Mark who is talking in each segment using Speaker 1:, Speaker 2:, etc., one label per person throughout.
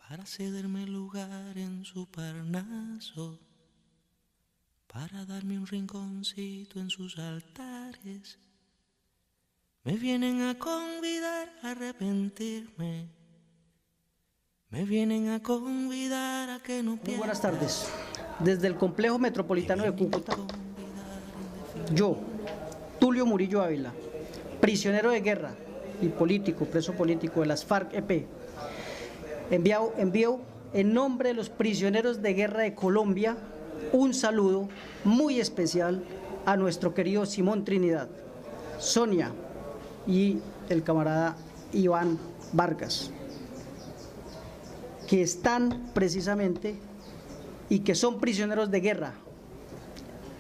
Speaker 1: para cederme lugar en su Parnaso, para darme un rinconcito en sus altares. Me vienen a convidar a arrepentirme, me vienen a convidar a que no pierda.
Speaker 2: Muy buenas tardes. Desde el Complejo Metropolitano de Cúcuta, yo, Tulio Murillo Ávila, prisionero de guerra y político, preso político de las FARC-EP, envío en nombre de los prisioneros de guerra de Colombia un saludo muy especial a nuestro querido Simón Trinidad, Sonia y el camarada Iván Vargas, que están precisamente y que son prisioneros de guerra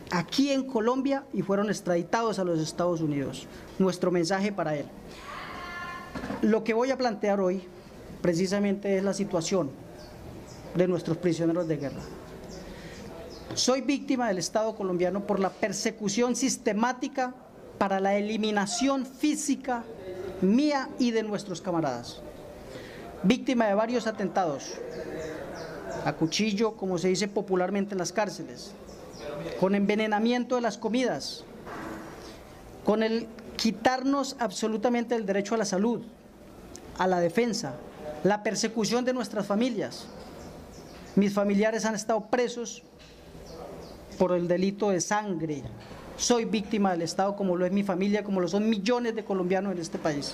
Speaker 2: aquí en Colombia y fueron extraditados a los Estados Unidos. Nuestro mensaje para él. Lo que voy a plantear hoy precisamente es la situación de nuestros prisioneros de guerra. Soy víctima del Estado colombiano por la persecución sistemática para la eliminación física mía y de nuestros camaradas. Víctima de varios atentados, a cuchillo, como se dice popularmente en las cárceles, con envenenamiento de las comidas, con el quitarnos absolutamente el derecho a la salud, a la defensa, la persecución de nuestras familias. Mis familiares han estado presos por el delito de sangre. Soy víctima del Estado, como lo es mi familia, como lo son millones de colombianos en este país.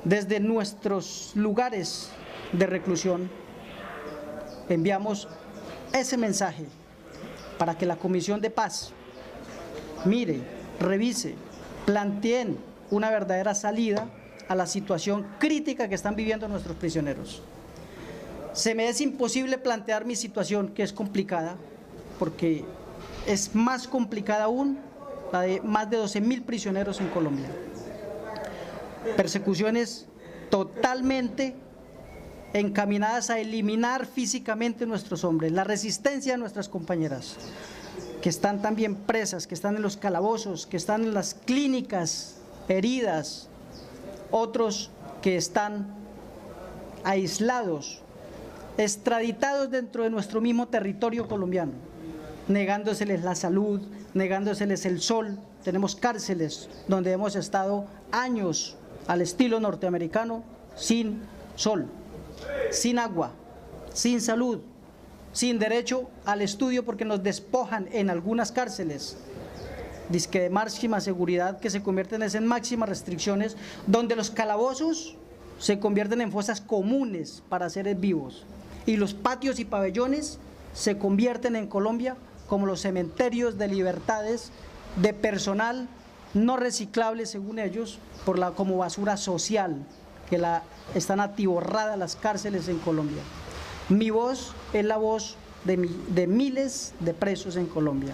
Speaker 2: Desde nuestros lugares de reclusión enviamos ese mensaje para que la Comisión de Paz mire, revise, planteen una verdadera salida a la situación crítica que están viviendo nuestros prisioneros. Se me es imposible plantear mi situación, que es complicada, porque es más complicada aún la de más de 12.000 prisioneros en Colombia. Persecuciones totalmente encaminadas a eliminar físicamente a nuestros hombres, la resistencia de nuestras compañeras, que están también presas, que están en los calabozos, que están en las clínicas heridas, otros que están aislados, extraditados dentro de nuestro mismo territorio colombiano, negándoseles la salud, negándoseles el sol. Tenemos cárceles donde hemos estado años al estilo norteamericano sin sol, sin agua, sin salud, sin derecho al estudio, porque nos despojan en algunas cárceles dizque de máxima seguridad, que se convierten en máximas restricciones, donde los calabozos se convierten en fosas comunes para seres vivos y los patios y pabellones se convierten en Colombia como los cementerios de libertades de personal no reciclable, según ellos, como basura social, que están atiborradas las cárceles en Colombia. Mi voz es la voz de miles de presos en Colombia,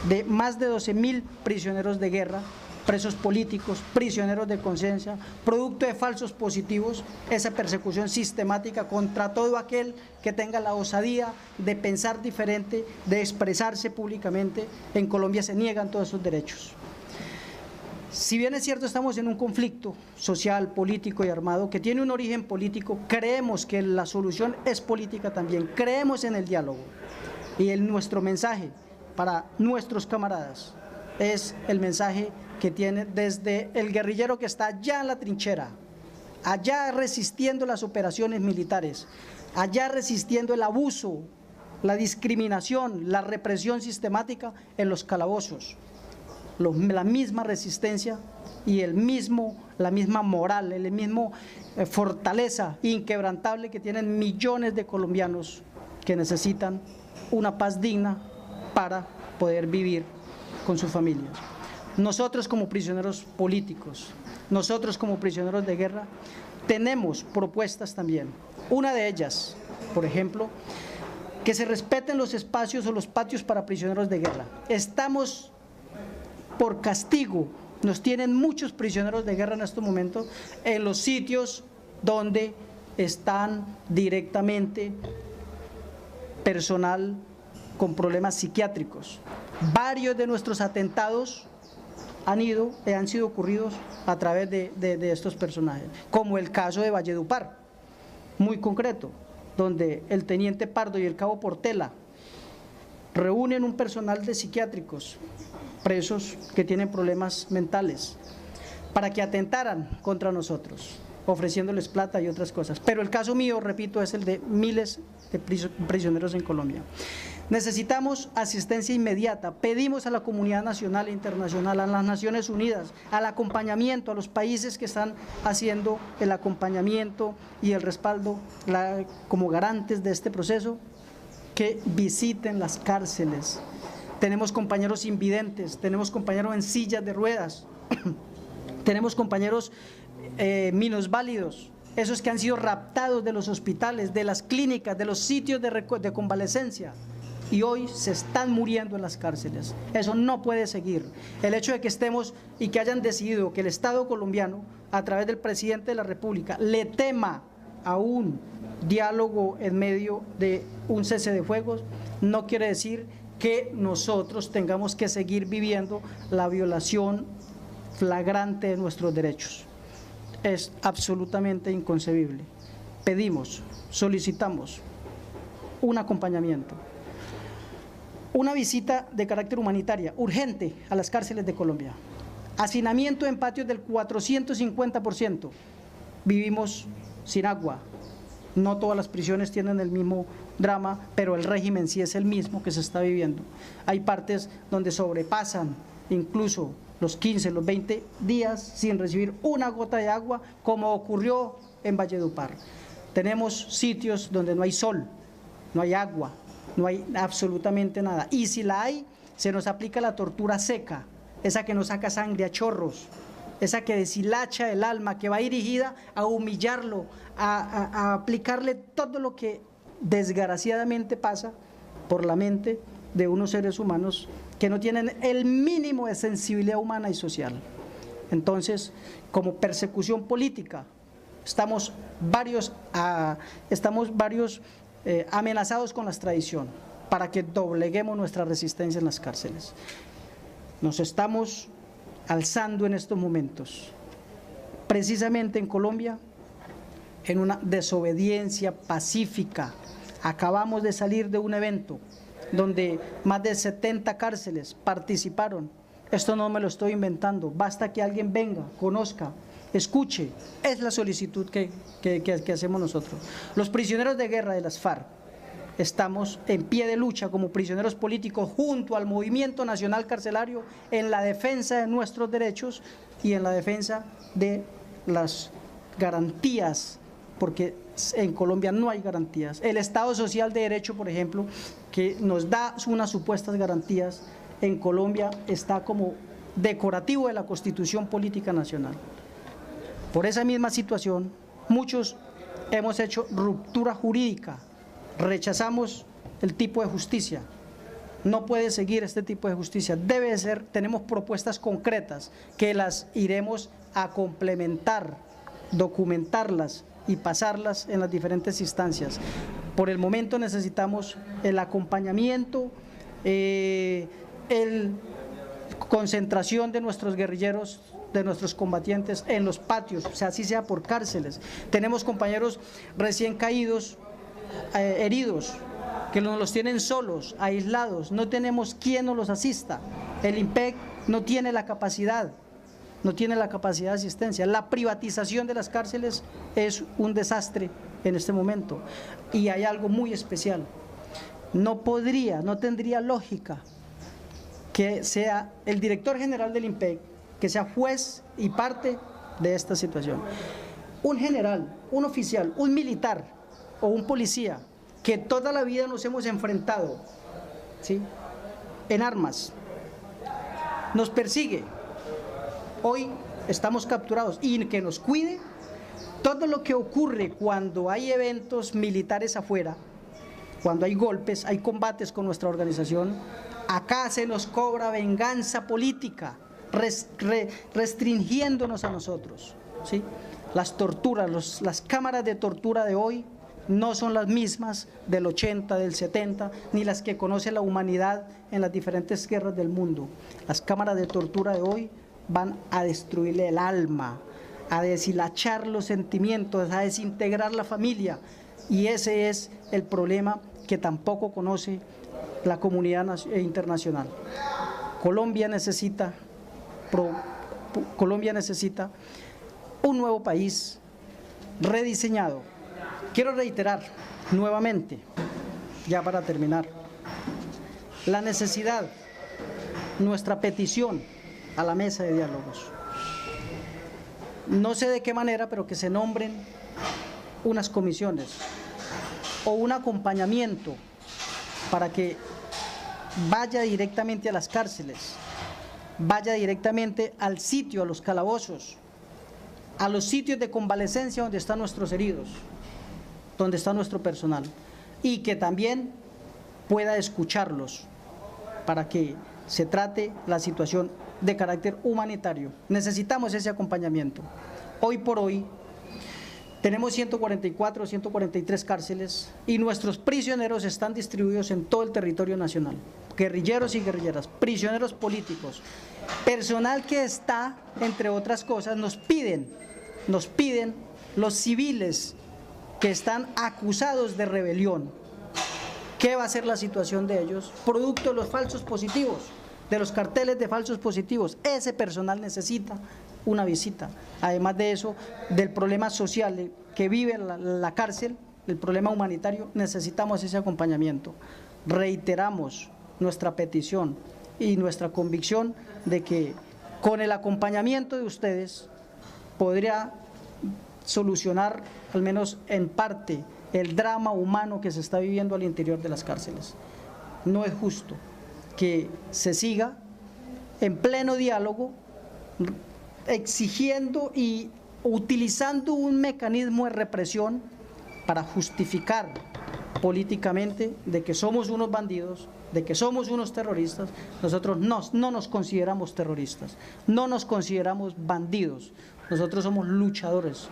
Speaker 2: de más de 12.000 prisioneros de guerra, presos políticos, prisioneros de conciencia, producto de falsos positivos, esa persecución sistemática contra todo aquel que tenga la osadía de pensar diferente, de expresarse públicamente. En Colombia se niegan todos esos derechos. Si bien es cierto, estamos en un conflicto social, político y armado que tiene un origen político, creemos que la solución es política también, creemos en el diálogo, y nuestro mensaje para nuestros camaradas es el mensaje que tiene desde el guerrillero que está allá en la trinchera, allá resistiendo las operaciones militares, allá resistiendo el abuso, la discriminación, la represión sistemática en los calabozos, la misma resistencia y la misma moral, la misma fortaleza inquebrantable que tienen millones de colombianos que necesitan una paz digna para poder vivir con sus familias. Nosotros como prisioneros políticos, nosotros como prisioneros de guerra, tenemos propuestas también. Una de ellas, por ejemplo, que se respeten los espacios o los patios para prisioneros de guerra. Estamos por castigo, nos tienen muchos prisioneros de guerra en estos momentos en los sitios donde están directamente personal con problemas psiquiátricos. Varios de nuestros atentados han sido ocurridos a través de estos personajes, como el caso de Valledupar. muy concreto, donde el teniente Pardo y el cabo Portela reúnen un personal de psiquiátricos, presos que tienen problemas mentales, para que atentaran contra nosotros, ofreciéndoles plata y otras cosas. Pero el caso mío, repito, es el de miles de prisioneros en Colombia. Necesitamos asistencia inmediata. Pedimos a la comunidad nacional e internacional, a las Naciones Unidas, al acompañamiento, a los países que están haciendo el acompañamiento y el respaldo como garantes de este proceso, que visiten las cárceles. Tenemos compañeros invidentes, tenemos compañeros en sillas de ruedas, tenemos compañeros minusválidos, esos que han sido raptados de los hospitales, de las clínicas, de los sitios de convalecencia, y hoy se están muriendo en las cárceles. Eso no puede seguir. El hecho de que estemos y que hayan decidido que el Estado colombiano, a través del presidente de la República, le tema a un diálogo en medio de un cese de fuegos, no quiere decir que nosotros tengamos que seguir viviendo la violación flagrante de nuestros derechos. Es absolutamente inconcebible. Pedimos, solicitamos un acompañamiento, una visita de carácter humanitaria urgente a las cárceles de Colombia, hacinamiento en patios del 450%, vivimos sin agua, no todas las prisiones tienen el mismo drama, pero el régimen sí es el mismo que se está viviendo. Hay partes donde sobrepasan incluso los 15, los 20 días sin recibir una gota de agua, como ocurrió en Valledupar. Tenemos sitios donde no hay sol, no hay agua, no hay absolutamente nada, y si la hay, se nos aplica la tortura seca, esa que nos saca sangre a chorros, esa que deshilacha el alma, que va dirigida a humillarlo, a aplicarle todo lo que desgraciadamente pasa por la mente de unos seres humanos que no tienen el mínimo de sensibilidad humana y social. Entonces, como persecución política, estamos varios amenazados con la extradición para que dobleguemos nuestra resistencia en las cárceles. Nos estamos alzando en estos momentos, precisamente en Colombia, en una desobediencia pacífica. Acabamos de salir de un evento donde más de 70 cárceles participaron. Esto no me lo estoy inventando, basta que alguien venga, conozca, escuche. Es la solicitud que hacemos nosotros. Los prisioneros de guerra de las FARC estamos en pie de lucha como prisioneros políticos junto al Movimiento Nacional Carcelario en la defensa de nuestros derechos y en la defensa de las garantías, porque en Colombia no hay garantías. El Estado Social de Derecho, por ejemplo, que nos da unas supuestas garantías, en Colombia está como decorativo de la Constitución Política Nacional. Por esa misma situación, muchos hemos hecho ruptura jurídica, rechazamos el tipo de justicia. No puede seguir este tipo de justicia, debe ser, tenemos propuestas concretas que las iremos a complementar, documentarlas y pasarlas en las diferentes instancias. Por el momento necesitamos el acompañamiento, concentración de nuestros guerrilleros, de nuestros combatientes en los patios, o sea, así sea por cárceles. Tenemos compañeros recién caídos, heridos, que nos los tienen solos, aislados, no tenemos quien nos los asista. El IMPEC no tiene la capacidad de asistencia. La privatización de las cárceles es un desastre en este momento. Y hay algo muy especial. No tendría lógica que sea el director general del IMPEC, que sea juez y parte de esta situación. Un general, un oficial, un militar o un policía que toda la vida nos hemos enfrentado, ¿sí?, en armas, nos persigue, hoy estamos capturados, y que nos cuide todo lo que ocurre cuando hay eventos militares afuera, cuando hay golpes, hay combates con nuestra organización. Acá se nos cobra venganza política, restringiéndonos a nosotros, ¿sí? Las torturas, las cámaras de tortura de hoy no son las mismas del 80, del 70, ni las que conoce la humanidad en las diferentes guerras del mundo. Las cámaras de tortura de hoy van a destruirle el alma, a deshilachar los sentimientos, a desintegrar la familia, y ese es el problema que tampoco conoce la comunidad internacional. Colombia necesita un nuevo país rediseñado. Quiero reiterar nuevamente, ya para terminar, la necesidad, nuestra petición a la mesa de diálogos. No sé de qué manera, pero que se nombren unas comisiones o un acompañamiento para que vaya directamente a las cárceles, vaya directamente al sitio, a los calabozos, a los sitios de convalecencia donde están nuestros heridos, donde está nuestro personal, y que también pueda escucharlos para que se trate la situación de carácter humanitario. Necesitamos ese acompañamiento. Hoy por hoy tenemos 144 o 143 cárceles y nuestros prisioneros están distribuidos en todo el territorio nacional. Guerrilleros y guerrilleras, prisioneros políticos, personal que está, entre otras cosas, nos piden los civiles que están acusados de rebelión. ¿Qué va a ser la situación de ellos? Producto de los falsos positivos, de los carteles de falsos positivos. Ese personal necesita una visita. Además de eso, del problema social que vive la cárcel, el problema humanitario, necesitamos ese acompañamiento. Reiteramos nuestra petición y nuestra convicción de que con el acompañamiento de ustedes podría solucionar, al menos en parte, el drama humano que se está viviendo al interior de las cárceles. No es justo que se siga en pleno diálogo exigiendo y utilizando un mecanismo de represión para justificar políticamente de que somos unos bandidos, de que somos unos terroristas. Nosotros no nos consideramos terroristas, no nos consideramos bandidos, nosotros somos luchadores.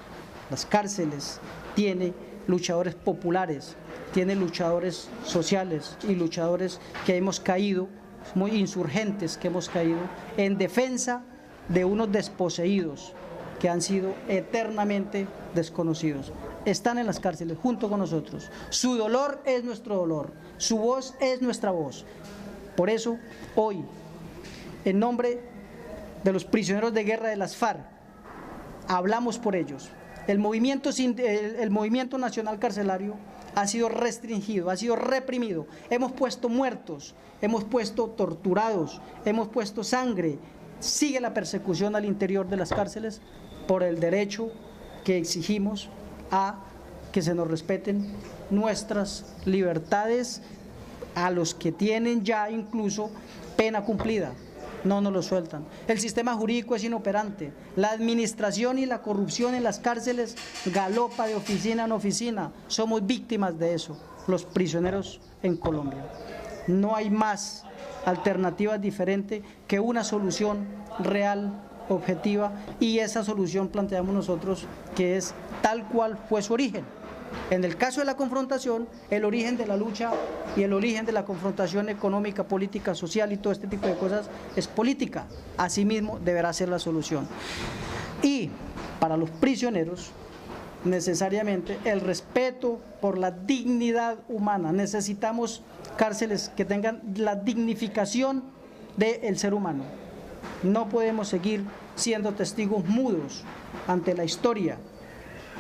Speaker 2: Las cárceles tienen luchadores populares, tiene luchadores sociales y luchadores que hemos caído, muy insurgentes que hemos caído en defensa de unos desposeídos que han sido eternamente desconocidos. Están en las cárceles junto con nosotros. Su dolor es nuestro dolor, su voz es nuestra voz. Por eso, hoy, en nombre de los prisioneros de guerra de las FARC, hablamos por ellos. El movimiento nacional carcelario ha sido restringido, ha sido reprimido. Hemos puesto muertos, hemos puesto torturados, hemos puesto sangre. Sigue la persecución al interior de las cárceles por el derecho que exigimos a que se nos respeten nuestras libertades, a los que tienen ya incluso pena cumplida. No nos lo sueltan. El sistema jurídico es inoperante. La administración y la corrupción en las cárceles galopa de oficina en oficina. Somos víctimas de eso, los prisioneros en Colombia. No hay más alternativa diferente que una solución real, objetiva, y esa solución planteamos nosotros, que es tal cual fue su origen. En el caso de la confrontación, el origen de la lucha y el origen de la confrontación económica, política, social y todo este tipo de cosas es política. Asimismo, deberá ser la solución. Y para los prisioneros, necesariamente el respeto por la dignidad humana. Necesitamos cárceles que tengan la dignificación del ser humano. No podemos seguir siendo testigos mudos ante la historia,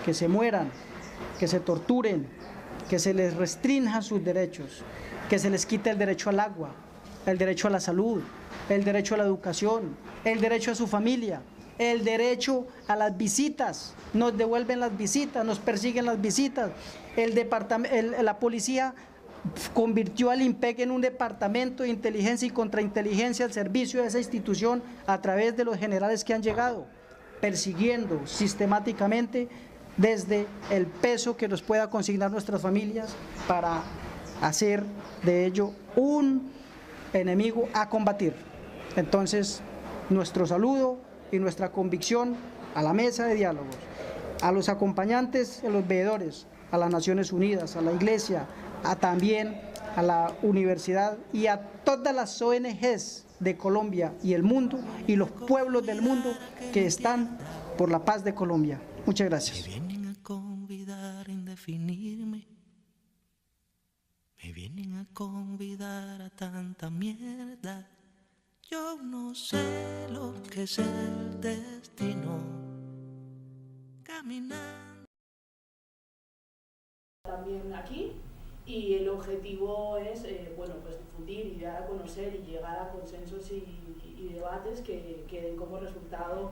Speaker 2: que se mueran, que se torturen, que se les restrinjan sus derechos, que se les quite el derecho al agua, el derecho a la salud, el derecho a la educación, el derecho a su familia, el derecho a las visitas. Nos devuelven las visitas, nos persiguen las visitas. La policía convirtió al IMPEC en un departamento de inteligencia y contrainteligencia al servicio de esa institución a través de los generales que han llegado, persiguiendo sistemáticamente desde el peso que nos pueda consignar nuestras familias para hacer de ello un enemigo a combatir. Entonces, nuestro saludo y nuestra convicción a la mesa de diálogos, a los acompañantes, a los veedores, a las Naciones Unidas, a la Iglesia, también a la universidad y a todas las ONGs de Colombia y el mundo y los pueblos del mundo que están por la paz de Colombia. Muchas
Speaker 1: Me
Speaker 2: gracias.
Speaker 1: vienen a convidar a indefinirme, me vienen a convidar a tanta mierda. Yo no sé lo que es el destino, caminando.
Speaker 3: También aquí, y el objetivo es bueno, pues difundir y dar a conocer y llegar a consensos y debates que den como resultado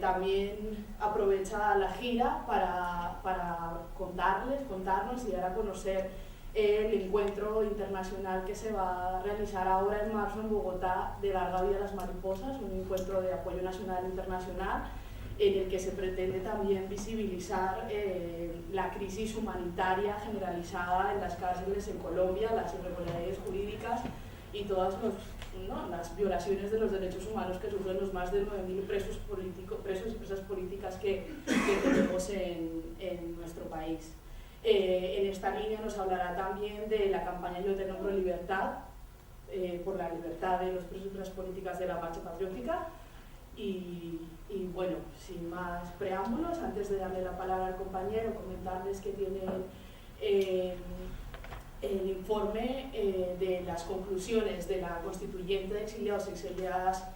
Speaker 3: también aprovecha la gira para contarnos y dar a conocer el encuentro internacional que se va a realizar ahora en marzo en Bogotá de Larga Vida a las Mariposas, un encuentro de apoyo nacional e internacional en el que se pretende también visibilizar la crisis humanitaria generalizada en las cárceles en Colombia, las irregularidades jurídicas y todas las violaciones de los derechos humanos que sufren los más de 9.000 presos y presas políticas que tenemos en nuestro país. En esta línea nos hablará también de la campaña Yo te nombro libertad, por la libertad de los presos y presas políticas de la Marcha Patriótica. Y bueno, sin más preámbulos, antes de darle la palabra al compañero, comentarles que tienen el informe de las conclusiones de la constituyente de exiliados y exiliadas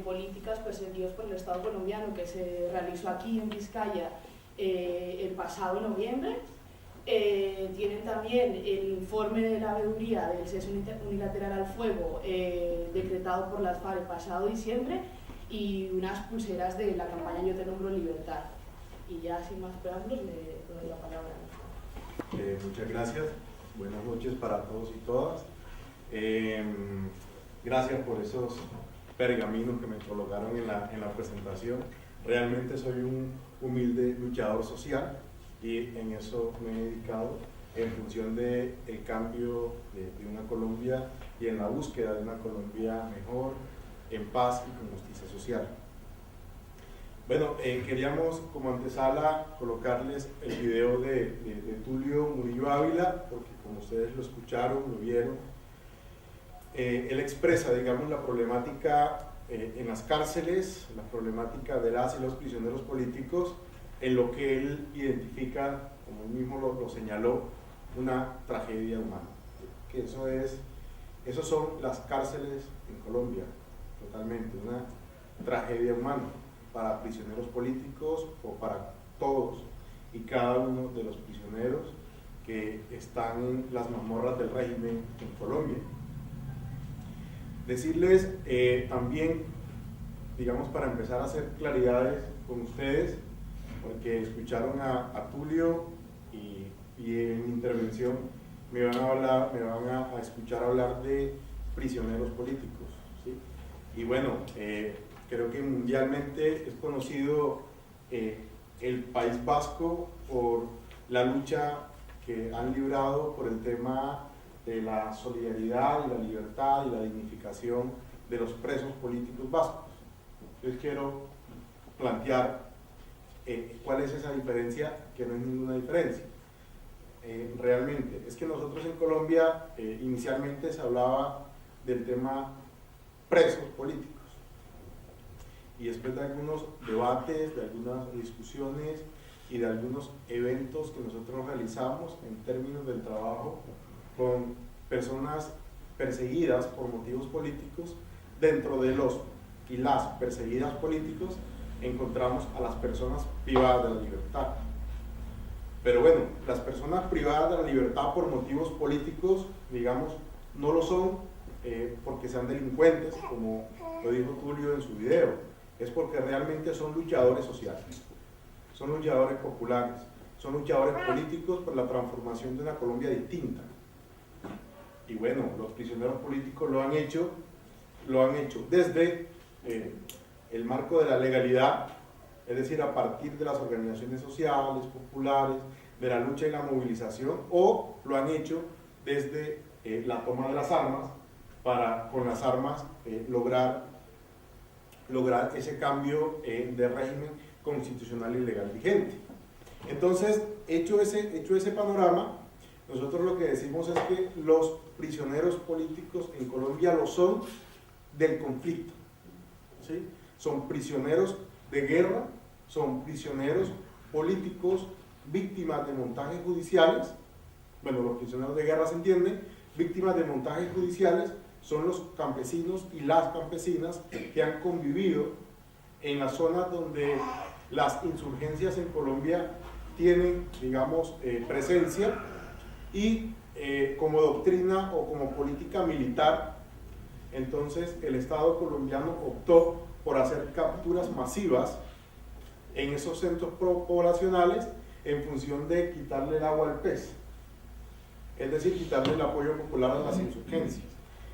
Speaker 3: políticas perseguidos por el Estado colombiano, que se realizó aquí en Vizcaya el pasado noviembre. Tienen también el informe de la veeduría del cese unilateral al fuego decretado por las FARC el pasado diciembre, y unas pulseras de la campaña Yo te nombro libertad. Y ya sin más preámbulos le doy la palabra.
Speaker 4: Muchas gracias. Buenas noches para todos y todas. Gracias por esos pergaminos que me colocaron en la presentación. Realmente soy un humilde luchador social y en eso me he dedicado en función del cambio de una Colombia y en la búsqueda de una Colombia mejor, en paz y con justicia social. Bueno, queríamos como antesala colocarles el video de Tulio Murillo Ávila, porque como ustedes lo escucharon, lo vieron, él expresa, digamos, la problemática en las cárceles, la problemática de las y los prisioneros políticos, en lo que él identifica, como él mismo lo señaló, una tragedia humana. Que eso son las cárceles en Colombia, totalmente, una tragedia humana para prisioneros políticos o para todos y cada uno de los prisioneros que están en las mazmorras del régimen en Colombia. Decirles también, digamos, para empezar a hacer claridades con ustedes, porque escucharon a Tulio y en mi intervención me van a escuchar hablar de prisioneros políticos, ¿sí? Y bueno, creo que mundialmente es conocido el País Vasco por la lucha que han librado por el tema de la solidaridad y la libertad y la dignificación de los presos políticos vascos. Entonces quiero plantear cuál es esa diferencia, que no es ninguna diferencia. Realmente, es que nosotros en Colombia inicialmente se hablaba del tema presos políticos. Y después de algunos debates, de algunas discusiones y de algunos eventos que nosotros realizamos en términos del trabajo con personas perseguidas por motivos políticos, dentro de los y las perseguidas políticos encontramos a las personas privadas de la libertad. Pero bueno, las personas privadas de la libertad por motivos políticos, digamos, no lo son porque sean delincuentes, como lo dijo Tulio en su video, es porque realmente son luchadores sociales, son luchadores populares, son luchadores políticos por la transformación de una Colombia distinta. Y bueno, los prisioneros políticos lo han hecho desde el marco de la legalidad, es decir, a partir de las organizaciones sociales, populares, de la lucha y la movilización, o lo han hecho desde la toma de las armas, para con las armas lograr ese cambio de régimen constitucional y legal vigente. Entonces, hecho ese panorama, Nosotros lo que decimos es que los prisioneros políticos en Colombia lo son del conflicto, ¿sí? Son prisioneros de guerra, son prisioneros políticos víctimas de montajes judiciales. Bueno, los prisioneros de guerra se entienden, víctimas de montajes judiciales son los campesinos y las campesinas que han convivido en las zonas donde las insurgencias en Colombia tienen, digamos, presencia, y como doctrina o como política militar, entonces el Estado colombiano optó por hacer capturas masivas en esos centros poblacionales en función de quitarle el agua al pez, es decir, quitarle el apoyo popular a las insurgencias.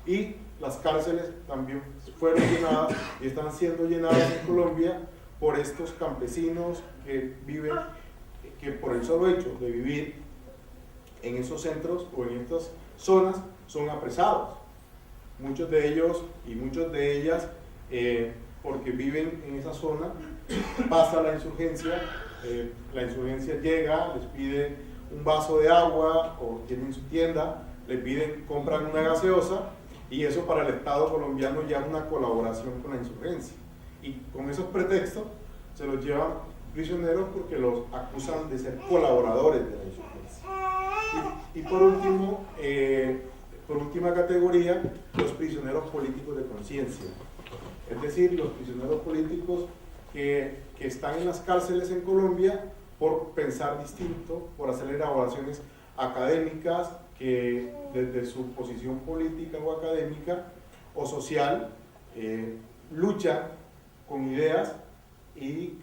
Speaker 4: Y las cárceles también fueron llenadas y están siendo llenadas en Colombia por estos campesinos que viven, que por el solo hecho de vivir en esos centros o en estas zonas son apresados. Muchos de ellos y muchas de ellas, porque viven en esa zona, pasa la insurgencia llega, les pide un vaso de agua o tienen su tienda, le piden, compran una gaseosa, y eso para el Estado colombiano ya es una colaboración con la insurgencia. Y con esos pretextos se los llevan prisioneros porque los acusan de ser colaboradores de la insurgencia. Y por último, por última categoría, los prisioneros políticos de conciencia. Es decir, los prisioneros políticos que están en las cárceles en Colombia por pensar distinto, por hacer elaboraciones académicas que desde su posición política o académica o social luchan con ideas y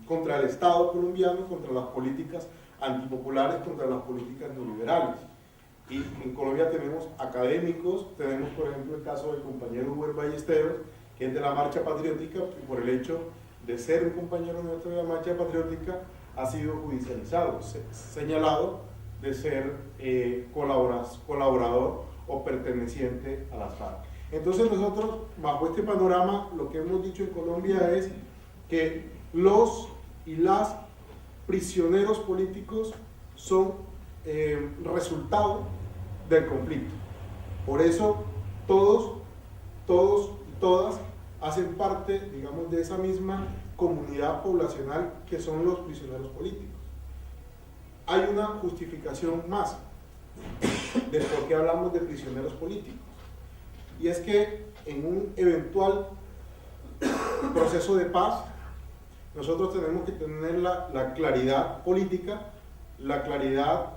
Speaker 4: contra el Estado colombiano, contra las políticas antipopulares, contra las políticas neoliberales. Y en Colombia tenemos académicos, tenemos por ejemplo el caso del compañero Uber Ballesteros, que es de la Marcha Patriótica, y por el hecho de ser un compañero nuestro de la Marcha Patriótica ha sido judicializado, señalado de ser colaborador o perteneciente a las FARC. Entonces nosotros, bajo este panorama, lo que hemos dicho en Colombia es que los y las prisioneros políticos son resultado del conflicto. Por eso todos y todas hacen parte, digamos, de esa misma comunidad poblacional que son los prisioneros políticos. Hay una justificación más de por qué hablamos de prisioneros políticos, y es que en un eventual proceso de paz nosotros tenemos que tener la claridad política, la claridad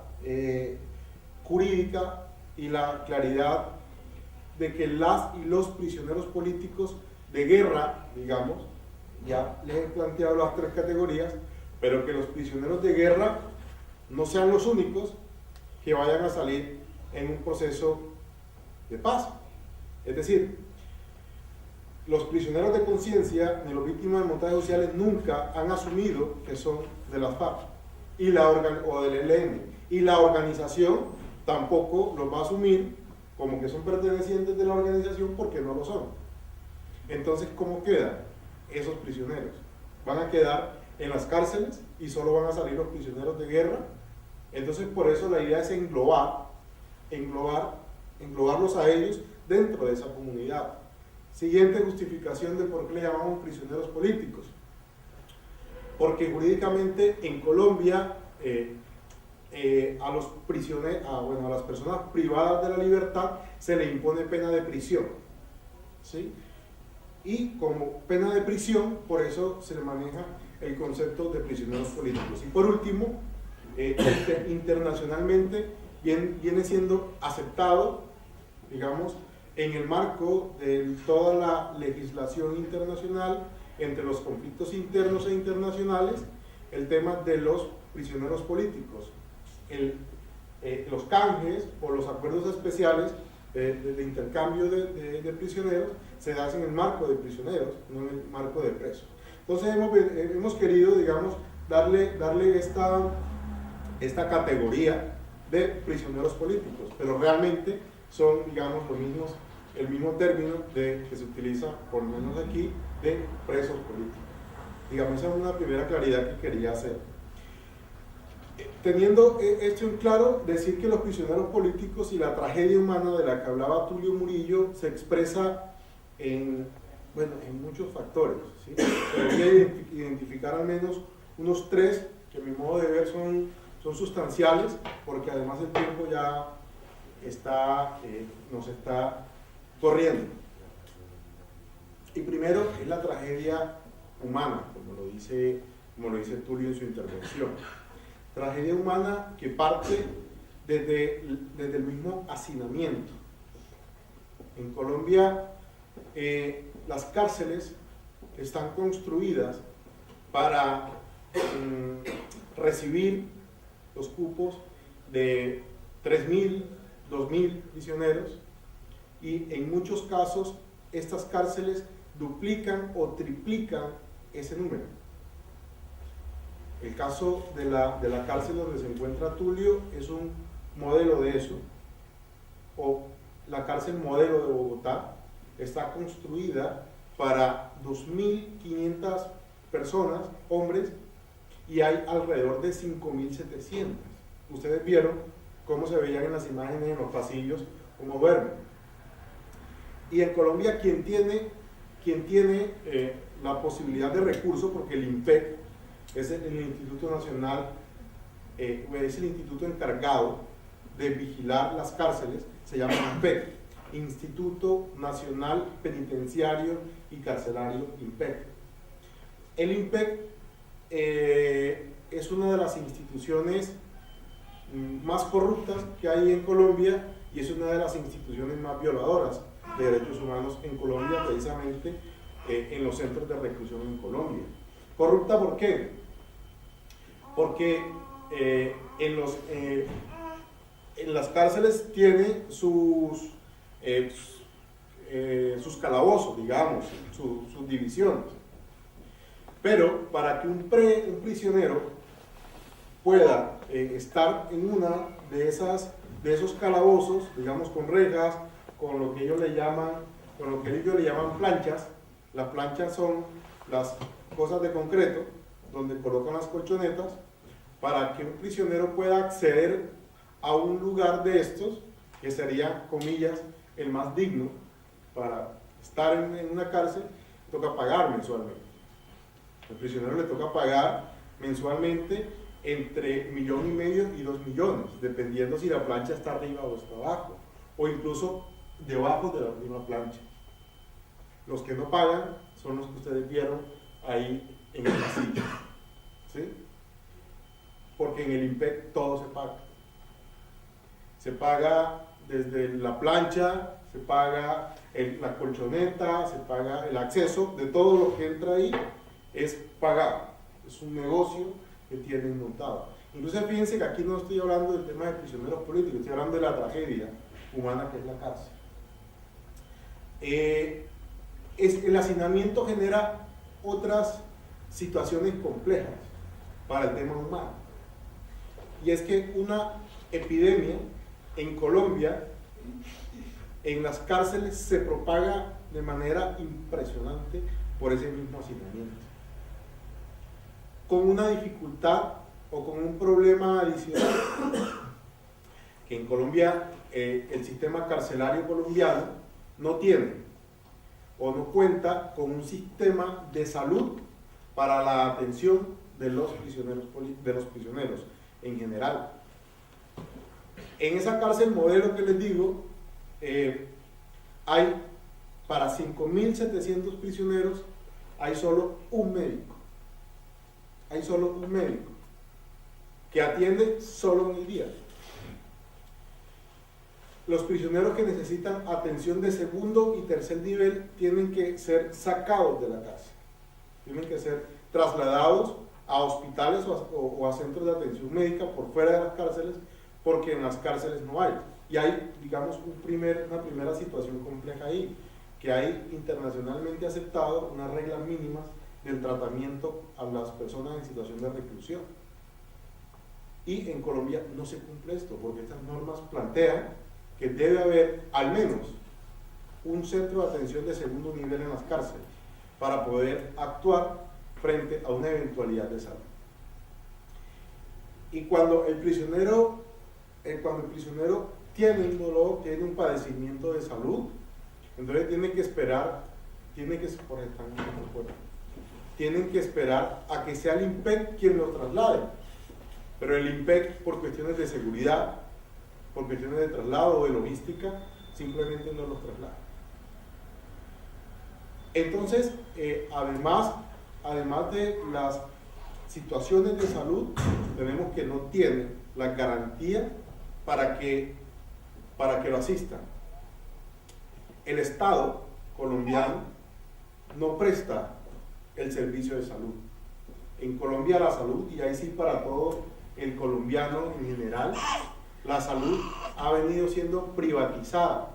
Speaker 4: jurídica y la claridad de que las y los prisioneros políticos de guerra, digamos, ya les he planteado las tres categorías, pero que los prisioneros de guerra no sean los únicos que vayan a salir en un proceso de paz. Es decir, los prisioneros de conciencia ni los víctimas de montajes sociales nunca han asumido que son de las FARC o del ELN, y la organización tampoco los va a asumir como que son pertenecientes de la organización, porque no lo son. Entonces, ¿cómo quedan esos prisioneros? Van a quedar en las cárceles y solo van a salir los prisioneros de guerra. Entonces, por eso la idea es englobarlos a ellos dentro de esa comunidad. Siguiente justificación de por qué le llamamos prisioneros políticos. Porque jurídicamente en Colombia a las personas privadas de la libertad se le impone pena de prisión, ¿sí? Y como pena de prisión, por eso se le maneja el concepto de prisioneros políticos. Y por último, internacionalmente viene siendo aceptado, digamos, en el marco de toda la legislación internacional, entre los conflictos internos e internacionales, el tema de los prisioneros políticos. Los canjes o los acuerdos especiales de intercambio de prisioneros se hacen en el marco de prisioneros, no en el marco de presos. Entonces hemos querido, digamos, darle esta categoría de prisioneros políticos, pero realmente son, digamos, el mismo término que se utiliza, por lo menos aquí, de presos políticos. Digamos, esa es una primera claridad que quería hacer. Teniendo esto en claro, decir que los prisioneros políticos y la tragedia humana de la que hablaba Tulio Murillo se expresa en muchos factores, ¿sí? Debería identificar al menos unos 3 que a mi modo de ver son sustanciales, porque además el tiempo ya nos está corriendo. Y primero es la tragedia humana, como lo dice Tulio en su intervención. Tragedia humana que parte desde el mismo hacinamiento. En Colombia, las cárceles están construidas para recibir los cupos de 3.000, 2.000 prisioneros, y en muchos casos estas cárceles duplican o triplican ese número. El caso de la cárcel donde se encuentra Tulio es un modelo de eso, o la cárcel modelo de Bogotá está construida para 2.500 personas, hombres, y hay alrededor de 5.700. Ustedes vieron cómo se veían en las imágenes en los pasillos, cómo duermen. Y en Colombia quien tiene la posibilidad de recursos, porque el INPEC es el Instituto Nacional, es el instituto encargado de vigilar las cárceles, se llama INPEC, Instituto Nacional Penitenciario y Carcelario, INPEC. El INPEC es una de las instituciones más corruptas que hay en Colombia, y es una de las instituciones más violadoras de derechos humanos en Colombia, precisamente en los centros de reclusión en Colombia. ¿Corrupta por qué? Porque en las cárceles tiene sus calabozos, digamos, sus divisiones. Pero para que un prisionero pueda estar en una de esos calabozos, digamos, con rejas, con lo que ellos le llaman planchas. Las planchas son las cosas de concreto donde colocan las colchonetas, para que un prisionero pueda acceder a un lugar de estos, que sería, comillas, el más digno para estar en una cárcel. Toca pagar mensualmente. Al prisionero le toca pagar mensualmente entre 1,5 millones y 2 millones, dependiendo si la plancha está arriba o está abajo, o incluso debajo de la misma plancha. Los que no pagan son los que ustedes vieron ahí en el pasillo, ¿sí? Porque en el INPEC todo se paga. Se paga desde la plancha, se paga la colchoneta, se paga el acceso, de todo lo que entra ahí es pagado. Es un negocio que tienen montado. Incluso fíjense que aquí no estoy hablando del tema de prisioneros políticos, estoy hablando de la tragedia humana que es la cárcel. El hacinamiento genera otras situaciones complejas para el tema humano, y es que una epidemia en Colombia, en las cárceles, se propaga de manera impresionante por ese mismo hacinamiento, con una dificultad o con un problema adicional, que en Colombia el sistema carcelario colombiano no tiene o no cuenta con un sistema de salud para la atención de los prisioneros en general. En esa cárcel modelo que les digo, hay para 5.700 prisioneros, hay solo un médico. Hay solo un médico que atiende solo en el día. Los prisioneros que necesitan atención de segundo y tercer nivel tienen que ser sacados de la cárcel, tienen que ser trasladados a hospitales o a centros de atención médica por fuera de las cárceles, porque en las cárceles no hay. Y hay, digamos, una primera situación compleja ahí, que hay internacionalmente aceptado unas reglas mínimas del tratamiento a las personas en situación de reclusión. Y en Colombia no se cumple esto, porque estas normas plantean que debe haber al menos un centro de atención de segundo nivel en las cárceles para poder actuar frente a una eventualidad de salud. Y cuando el prisionero tiene un dolor, tiene un padecimiento de salud, entonces tienen que esperar a que sea el INPEC quien lo traslade. Pero el INPEC, por cuestiones de seguridad, por cuestiones de traslado o de logística, simplemente no los traslada. Entonces, además de las situaciones de salud, tenemos que no tienen la garantía para que lo asistan. El Estado colombiano no presta el servicio de salud. En Colombia la salud, y ahí sí para todo el colombiano en general, la salud ha venido siendo privatizada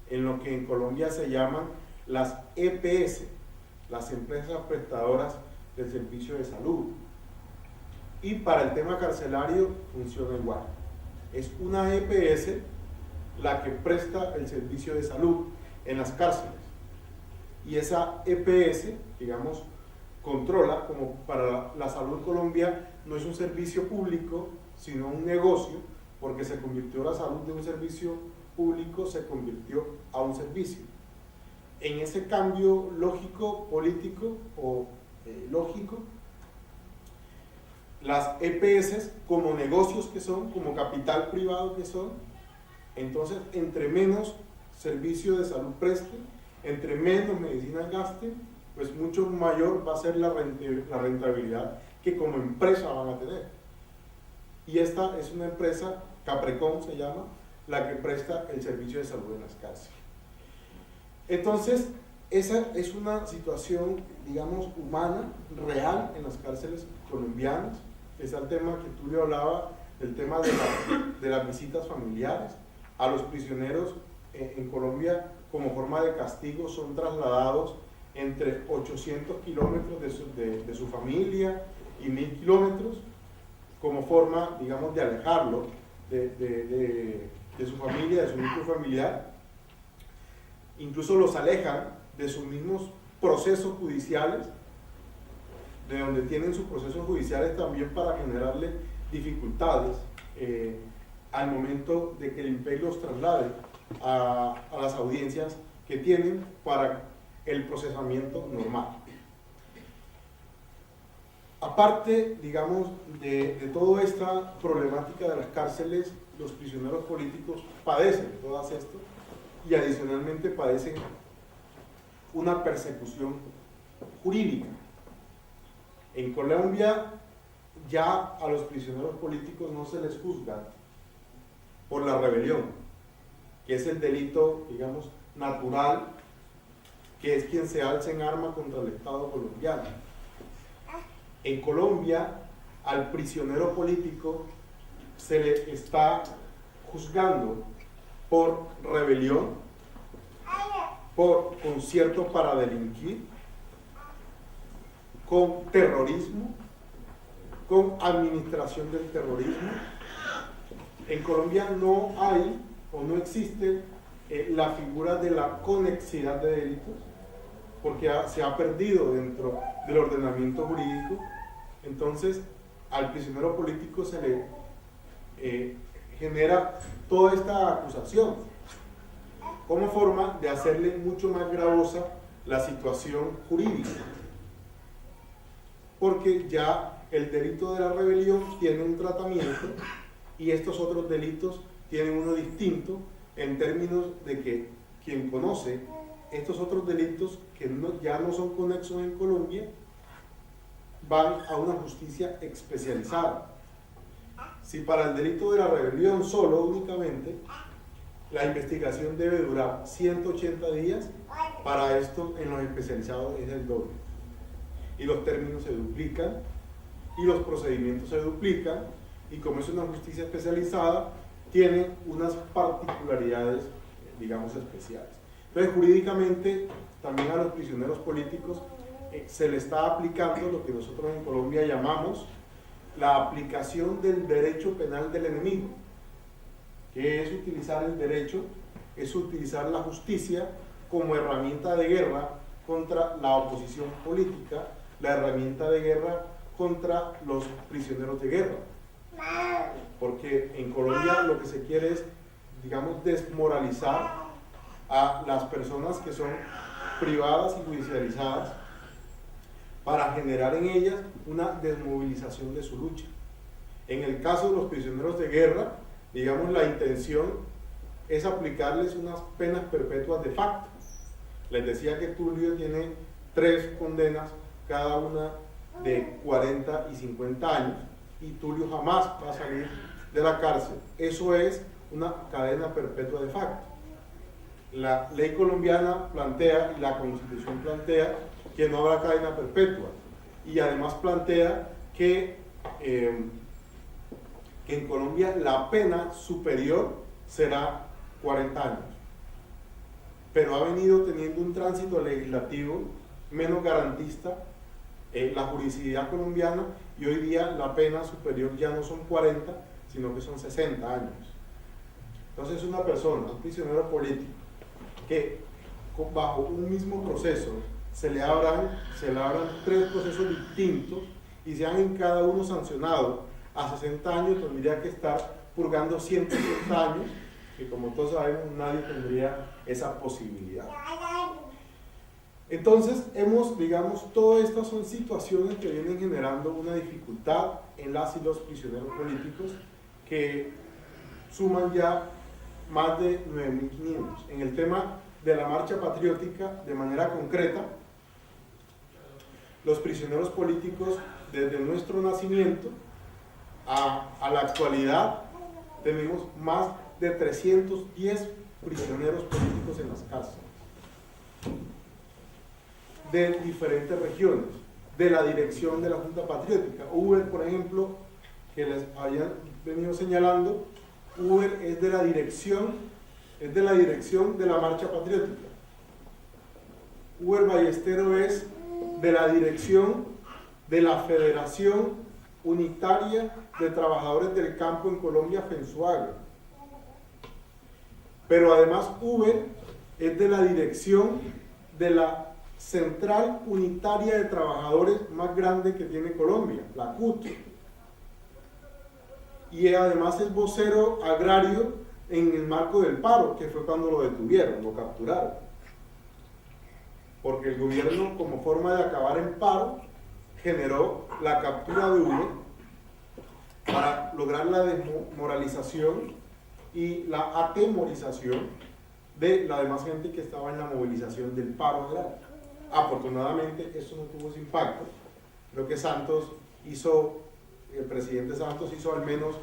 Speaker 4: en lo que en Colombia se llaman las EPS, las empresas prestadoras del servicio de salud. Y para el tema carcelario funciona igual. Es una EPS la que presta el servicio de salud en las cárceles. Y esa EPS, digamos, controla, como para la salud en Colombia no es un servicio público, sino un negocio, porque se convirtió la salud de un servicio público, se convirtió a un servicio. En ese cambio lógico, político o lógico, las EPS, como negocios que son, como capital privado que son, entonces entre menos servicio de salud presten, entre menos medicinas gasten, pues mucho mayor va a ser la rentabilidad que como empresa van a tener. Y esta es una empresa, Caprecom se llama, la que presta el servicio de salud en las cárceles. Entonces, esa es una situación, digamos, humana, real en las cárceles colombianas. Es el tema que tú le hablaba, el tema de las visitas familiares. A los prisioneros en Colombia, como forma de castigo, son trasladados entre 800 kilómetros de su familia y 1000 kilómetros, como forma, digamos, de alejarlo de su familia, de su núcleo familiar. Incluso los alejan de sus mismos procesos judiciales, de donde tienen sus procesos judiciales también, para generarle dificultades al momento de que el INPEC los traslade a las audiencias que tienen para el procesamiento normal. Aparte, digamos, de toda esta problemática de las cárceles, los prisioneros políticos padecen de todas esto y adicionalmente padecen una persecución jurídica. En Colombia ya a los prisioneros políticos no se les juzga por la rebelión, que es el delito, digamos, natural, que es quien se alza en arma contra el Estado colombiano. En Colombia, al prisionero político se le está juzgando por rebelión, por concierto para delinquir, con terrorismo, con administración del terrorismo. En Colombia no hay o no existe la figura de la conexidad de delitos, porque se ha perdido dentro del ordenamiento jurídico. Entonces, al prisionero político se le genera toda esta acusación como forma de hacerle mucho más gravosa la situación jurídica, porque ya el delito de la rebelión tiene un tratamiento y estos otros delitos tienen uno distinto, en términos de que quien conoce estos otros delitos que ya no son conexos en Colombia van a una justicia especializada. Si para el delito de la rebelión solo, únicamente, la investigación debe durar 180 días, para esto en los especializados es el doble. Y los términos se duplican, y los procedimientos se duplican, y como es una justicia especializada, tiene unas particularidades, digamos, especiales. Entonces, jurídicamente, también a los prisioneros políticos se le está aplicando lo que nosotros en Colombia llamamos la aplicación del derecho penal del enemigo, que es utilizar el derecho, es utilizar la justicia como herramienta de guerra contra la oposición política, la herramienta de guerra contra los prisioneros de guerra. Porque en Colombia lo que se quiere es, digamos, desmoralizar a las personas que son privadas y judicializadas para generar en ellas una desmovilización de su lucha. En el caso de los prisioneros de guerra, digamos, la intención es aplicarles unas penas perpetuas de facto. Les decía que Tulio tiene 3 condenas, cada una de 40 y 50 años, y Tulio jamás va a salir de la cárcel. Eso es una cadena perpetua de facto. La ley colombiana plantea, y la Constitución plantea, que no habrá cadena perpetua, y además plantea que en Colombia la pena superior será 40 años, pero ha venido teniendo un tránsito legislativo menos garantista la juridicidad colombiana, y hoy día la pena superior ya no son 40, sino que son 60 años. Entonces una persona, un prisionero político, que bajo un mismo proceso se le abran 3 procesos distintos y sean en cada uno sancionados a 60 años, tendría que estar purgando 160 años, que como todos sabemos nadie tendría esa posibilidad. Entonces digamos, todas estas son situaciones que vienen generando una dificultad en las y los prisioneros políticos, que suman ya más de 9.500. En el tema de la marcha patriótica, de manera concreta, los prisioneros políticos desde nuestro nacimiento a la actualidad tenemos más de 310 prisioneros políticos en las cárceles de diferentes regiones, de la dirección de la Junta Patriótica. Uber, por ejemplo, que les habían venido señalando, Uber es de la dirección de la marcha patriótica. Uber Ballestero es de la dirección de la Federación Unitaria de Trabajadores del Campo en Colombia, FENSUAGE. Pero además Uber es de la dirección de la Central Unitaria de Trabajadores más grande que tiene Colombia, la CUT. Y además es vocero agrario en el marco del paro, que fue cuando lo detuvieron, lo capturaron. Porque el gobierno, como forma de acabar en paro, generó la captura de Uber para lograr la desmoralización y la atemorización de la demás gente que estaba en la movilización del paro agrario. Afortunadamente eso no tuvo ese impacto. Creo que el presidente Santos hizo al menos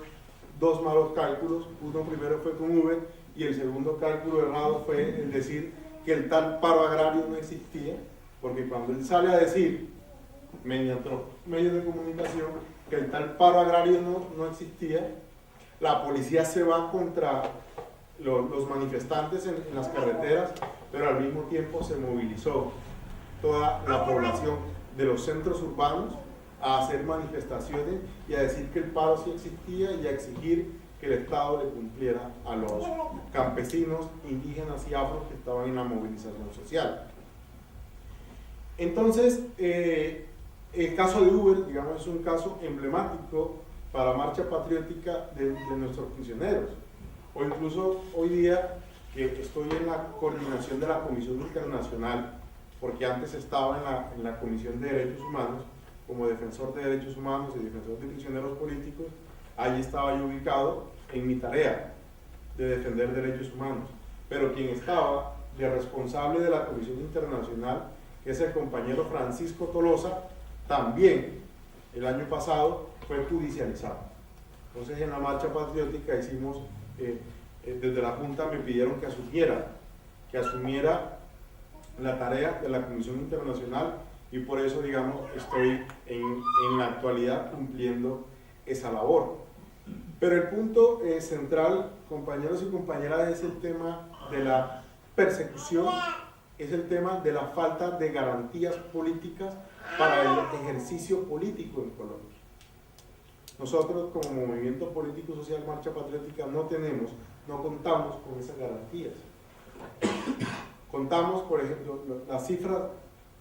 Speaker 4: 2 malos cálculos. Uno primero fue con Uber, y el segundo cálculo errado fue el decir que el tal paro agrario no existía, porque cuando él sale a decir, mediante los medios de comunicación, que el tal paro agrario no existía, la policía se va contra los manifestantes en las carreteras, pero al mismo tiempo se movilizó toda la población de los centros urbanos a hacer manifestaciones y a decir que el paro sí existía, y a exigir que el Estado le cumpliera a los campesinos, indígenas y afros que estaban en la movilización social. Entonces, el caso de Uber, digamos, es un caso emblemático para la marcha patriótica de nuestros prisioneros. O incluso hoy día, que estoy en la coordinación de la Comisión Internacional, porque antes estaba en la Comisión de Derechos Humanos, como defensor de derechos humanos y defensor de prisioneros políticos. Allí estaba yo ubicado en mi tarea de defender derechos humanos. Pero quien estaba de responsable de la Comisión Internacional, que es el compañero Francisco Tolosa, también el año pasado fue judicializado. Entonces en la marcha patriótica hicimos, desde la Junta me pidieron que asumiera la tarea de la Comisión Internacional, y por eso, digamos, estoy en la actualidad cumpliendo esa labor. Pero el punto central, compañeros y compañeras, es el tema de la persecución, es el tema de la falta de garantías políticas para el ejercicio político en Colombia. Nosotros, como Movimiento Político Social Marcha Patriótica, no contamos con esas garantías. Contamos, por ejemplo, las cifras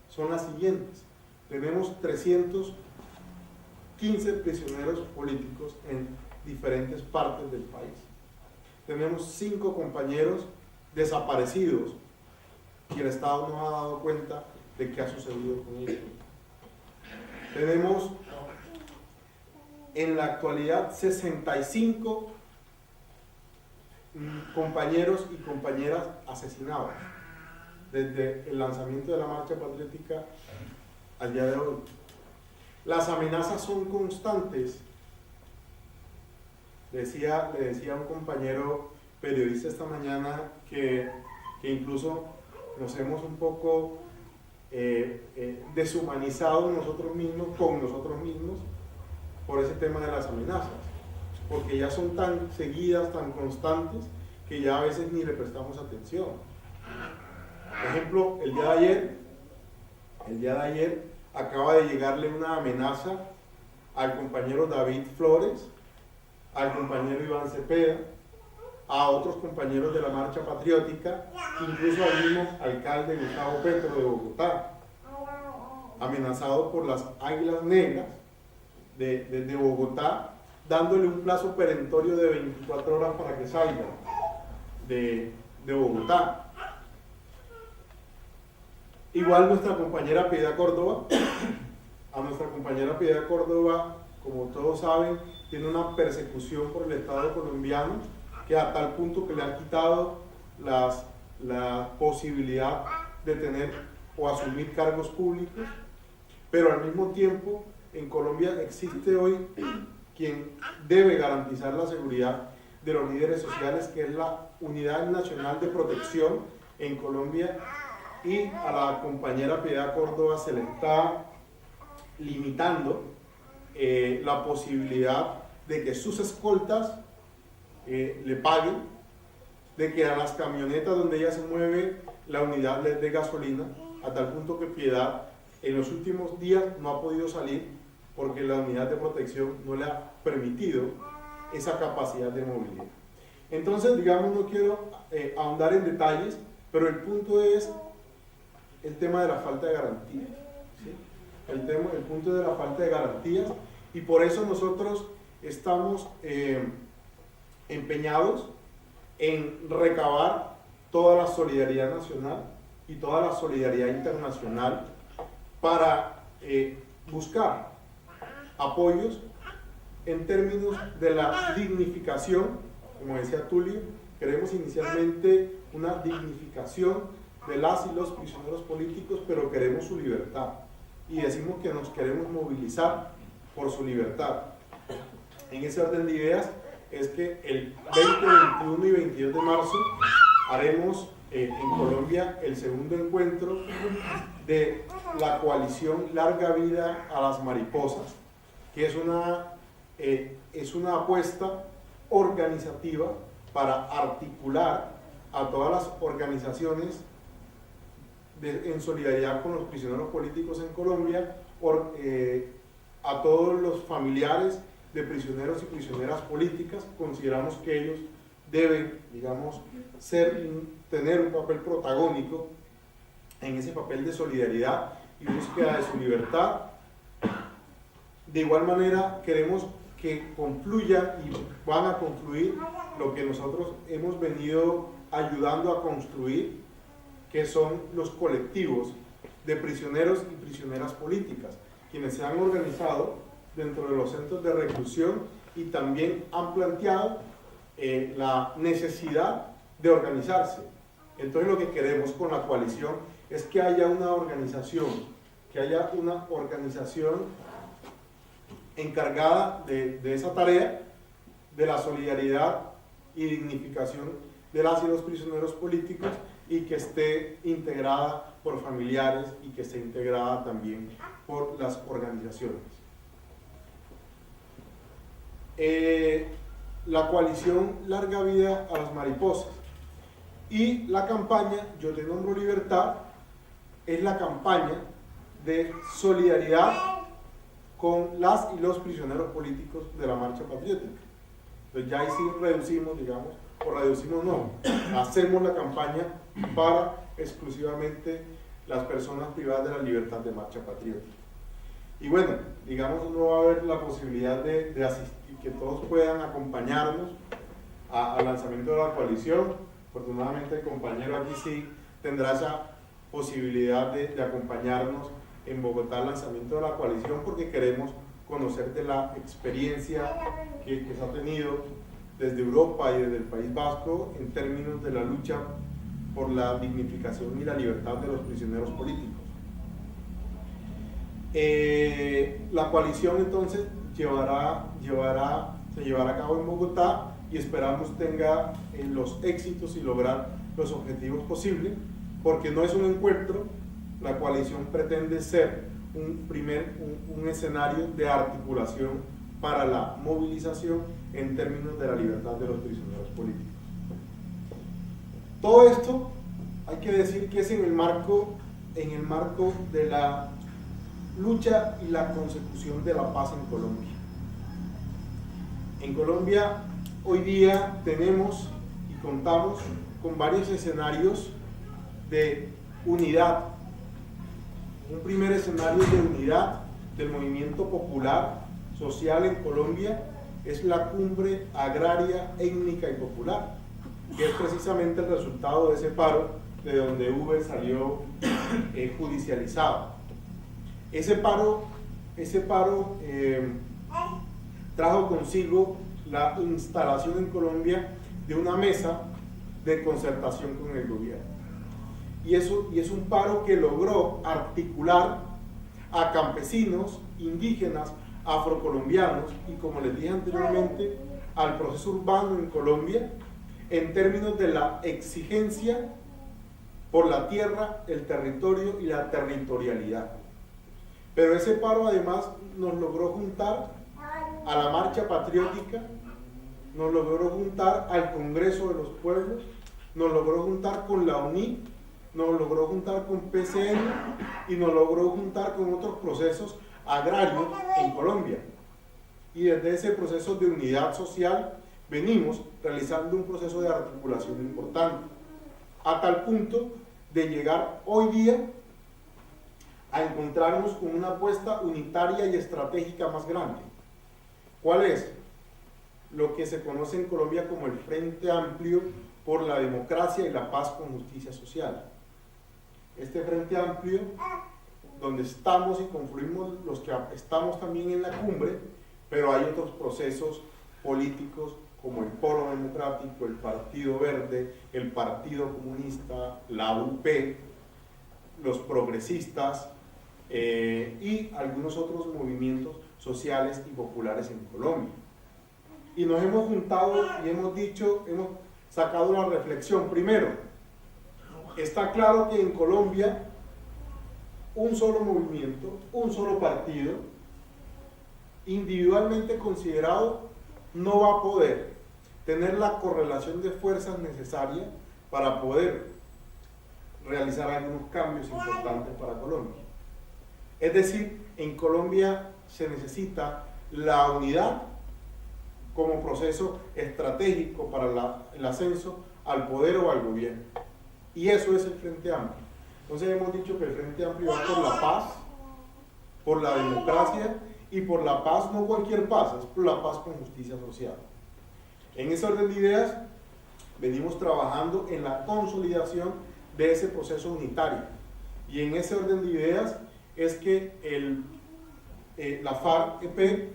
Speaker 4: son las siguientes. Tenemos 300 15 prisioneros políticos en diferentes partes del país. Tenemos 5 compañeros desaparecidos y el Estado no ha dado cuenta de qué ha sucedido con ellos. Tenemos en la actualidad 65 compañeros y compañeras asesinados desde el lanzamiento de la marcha patriótica al día de hoy. Las amenazas son constantes. Le decía a un compañero periodista esta mañana que incluso nos hemos un poco deshumanizado nosotros mismos con nosotros mismos por ese tema de las amenazas, porque ya son tan seguidas, tan constantes, que ya a veces ni le prestamos atención. Por ejemplo, el día de ayer acaba de llegarle una amenaza al compañero David Flores, al compañero Iván Cepeda, a otros compañeros de la marcha patriótica, incluso al mismo alcalde Gustavo Petro de Bogotá, amenazado por las Águilas Negras de Bogotá, dándole un plazo perentorio de 24 horas para que salga de Bogotá. Igual nuestra compañera Piedad Córdoba, como todos saben, tiene una persecución por el Estado colombiano, que a tal punto que le han quitado la posibilidad de tener o asumir cargos públicos, pero al mismo tiempo en Colombia existe hoy quien debe garantizar la seguridad de los líderes sociales, que es la Unidad Nacional de Protección en Colombia, y a la compañera Piedad Córdoba se le está limitando la posibilidad de que sus escoltas le paguen, de que a las camionetas donde ella se mueve la unidad les dé gasolina, a tal punto que Piedad en los últimos días no ha podido salir porque la unidad de protección no le ha permitido esa capacidad de movilidad. Entonces, digamos, no quiero ahondar en detalles, pero el punto es el tema de la falta de garantías, ¿sí? El punto de la falta de garantías, y por eso nosotros estamos empeñados en recabar toda la solidaridad nacional y toda la solidaridad internacional para buscar apoyos en términos de la dignificación. Como decía Tulio, queremos inicialmente una dignificación de las y los prisioneros políticos, pero queremos su libertad, y decimos que nos queremos movilizar por su libertad. En ese orden de ideas es que el 20, 21 y 22 de marzo haremos en Colombia el segundo encuentro de la coalición Larga Vida a las Mariposas, que es una apuesta organizativa para articular a todas las organizaciones en solidaridad con los prisioneros políticos en Colombia, a todos los familiares de prisioneros y prisioneras políticas. Consideramos que ellos deben, digamos, tener un papel protagónico en ese papel de solidaridad y búsqueda de su libertad. De igual manera, queremos que concluya y van a concluir lo que nosotros hemos venido ayudando a construir, que son los colectivos de prisioneros y prisioneras políticas, quienes se han organizado dentro de los centros de reclusión y también han planteado la necesidad de organizarse. Entonces, lo que queremos con la coalición es que haya una organización, encargada de esa tarea, de la solidaridad y dignificación de las y los prisioneros políticos, y que esté integrada por familiares y que esté integrada también por las organizaciones. La coalición Larga Vida a las Mariposas y la campaña Yo Te Nombro Libertad es la campaña de solidaridad con las y los prisioneros políticos de la marcha patriótica. Entonces ya ahí sí reducimos, digamos, o reducimos no, hacemos la campaña para exclusivamente las personas privadas de la libertad de marcha patriótica. Y bueno, digamos, no va a haber la posibilidad de asistir, que todos puedan acompañarnos al lanzamiento de la coalición. Afortunadamente el compañero aquí sí tendrá esa posibilidad de acompañarnos en Bogotá al lanzamiento de la coalición, porque queremos conocer de la experiencia que se ha tenido desde Europa y desde el País Vasco en términos de la lucha por la dignificación y la libertad de los prisioneros políticos. La coalición entonces se llevará a cabo en Bogotá y esperamos tenga los éxitos y lograr los objetivos posibles, porque no es un encuentro. La coalición pretende ser un escenario de articulación para la movilización en términos de la libertad de los prisioneros políticos. Todo esto hay que decir que es en el marco de la lucha y la consecución de la paz en Colombia. En Colombia hoy día tenemos y contamos con varios escenarios de unidad. Un primer escenario de unidad del movimiento popular social en Colombia es la cumbre agraria, étnica y popular, que es precisamente el resultado de ese paro de donde Uber salió judicializado. Ese paro trajo consigo la instalación en Colombia de una mesa de concertación con el gobierno. Y es un paro que logró articular a campesinos, indígenas, afrocolombianos y, como les dije anteriormente, al proceso urbano en Colombia en términos de la exigencia por la tierra, el territorio y la territorialidad. Pero ese paro además nos logró juntar a la marcha patriótica, nos logró juntar al Congreso de los Pueblos, nos logró juntar con la UNI, nos logró juntar con PCN y nos logró juntar con otros procesos agrarios en Colombia. Y desde ese proceso de unidad social venimos realizando un proceso de articulación importante, a tal punto de llegar hoy día a encontrarnos con una apuesta unitaria y estratégica más grande. ¿Cuál es? Lo que se conoce en Colombia como el Frente Amplio por la Democracia y la Paz con Justicia Social. Este Frente Amplio, donde estamos y confluimos los que estamos también en la cumbre, pero hay otros procesos políticos como el Polo Democrático, el Partido Verde, el Partido Comunista, la UP, los progresistas y algunos otros movimientos sociales y populares en Colombia. Y nos hemos juntado y hemos sacado una reflexión. Primero, está claro que en Colombia un solo movimiento, un solo partido, individualmente considerado, no va a poder tener la correlación de fuerzas necesaria para poder realizar algunos cambios importantes para Colombia. Es decir, en Colombia se necesita la unidad como proceso estratégico para el ascenso al poder o al gobierno. Y eso es el Frente Amplio. Entonces hemos dicho que el Frente Amplio va por la paz, por la democracia y por la paz, no cualquier paz, es por la paz con justicia social. En ese orden de ideas venimos trabajando en la consolidación de ese proceso unitario. Y en ese orden de ideas es que la FARC-EP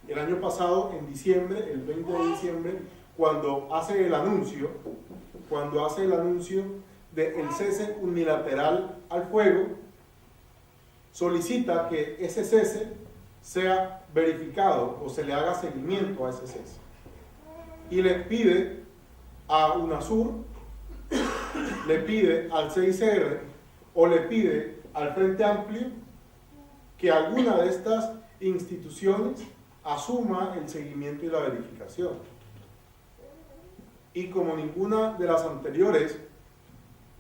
Speaker 4: el año pasado, en diciembre, el 20 de diciembre, cuando hace el anuncio del cese unilateral al fuego, solicita que ese cese sea verificado o se le haga seguimiento a ese cese. Y le pide a UNASUR, le pide al CICR o le pide al Frente Amplio que alguna de estas instituciones asuma el seguimiento y la verificación. Y como ninguna de las anteriores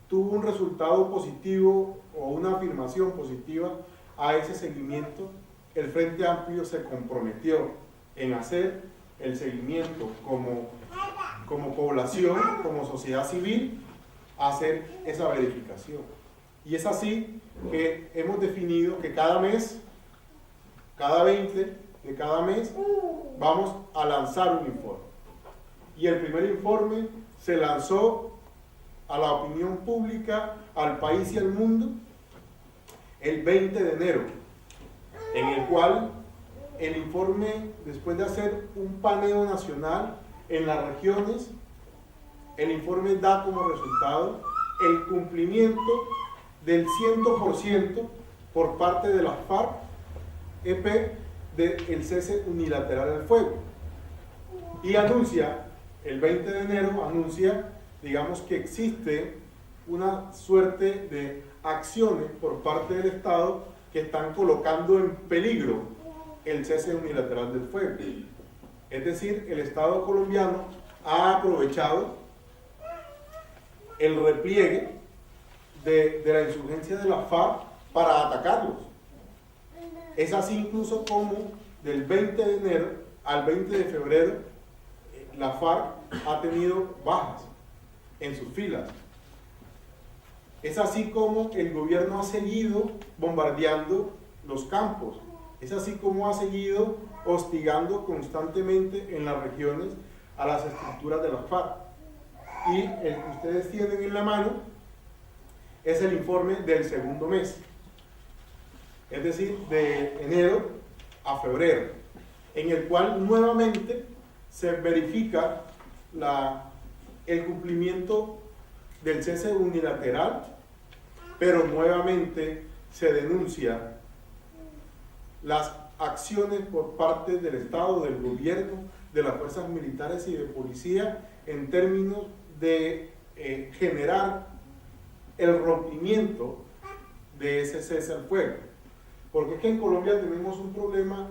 Speaker 4: tuvo un resultado positivo o una afirmación positiva a ese seguimiento, el Frente Amplio se comprometió en hacer el seguimiento como población, como sociedad civil, a hacer esa verificación. Y es así que hemos definido que cada mes cada 20 de cada mes, vamos a lanzar un informe. Y el primer informe se lanzó a la opinión pública, al país y al mundo, el 20 de enero, en el cual el informe, después de hacer un paneo nacional en las regiones, el informe da como resultado el cumplimiento del 100% por parte de la FARC-EP del cese unilateral del fuego. Y anuncia, el 20 de enero, anuncia, digamos, que existe una suerte de acciones por parte del Estado que están colocando en peligro el cese unilateral del fuego. Es decir, el Estado colombiano ha aprovechado el repliegue de la insurgencia de la FARC para atacarlos. Es así incluso como del 20 de enero al 20 de febrero la FARC ha tenido bajas en sus filas. Es así como el gobierno ha seguido bombardeando los campos. Es así como ha seguido hostigando constantemente en las regiones a las estructuras de la FARC. Y el que ustedes tienen en la mano es el informe del segundo mes, es decir, de enero a febrero, en el cual nuevamente se verifica el cumplimiento del cese unilateral, pero nuevamente se denuncia las acciones por parte del Estado, del gobierno, de las fuerzas militares y de policía en términos de generar el rompimiento de ese cese al fuego. Porque es que en Colombia tenemos un problema,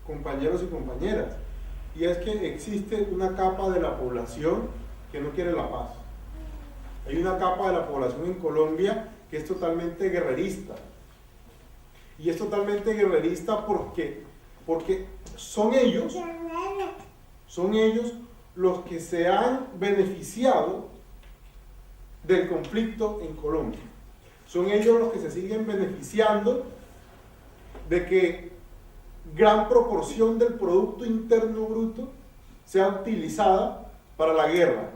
Speaker 4: compañeros y compañeras, y es que existe una capa de la población que no quiere la paz. Hay una capa de la población en Colombia que es totalmente guerrerista. Y es totalmente guerrerista porque son ellos los que se han beneficiado del conflicto en Colombia. Son ellos los que se siguen beneficiando de que gran proporción del Producto Interno Bruto sea utilizada para la guerra,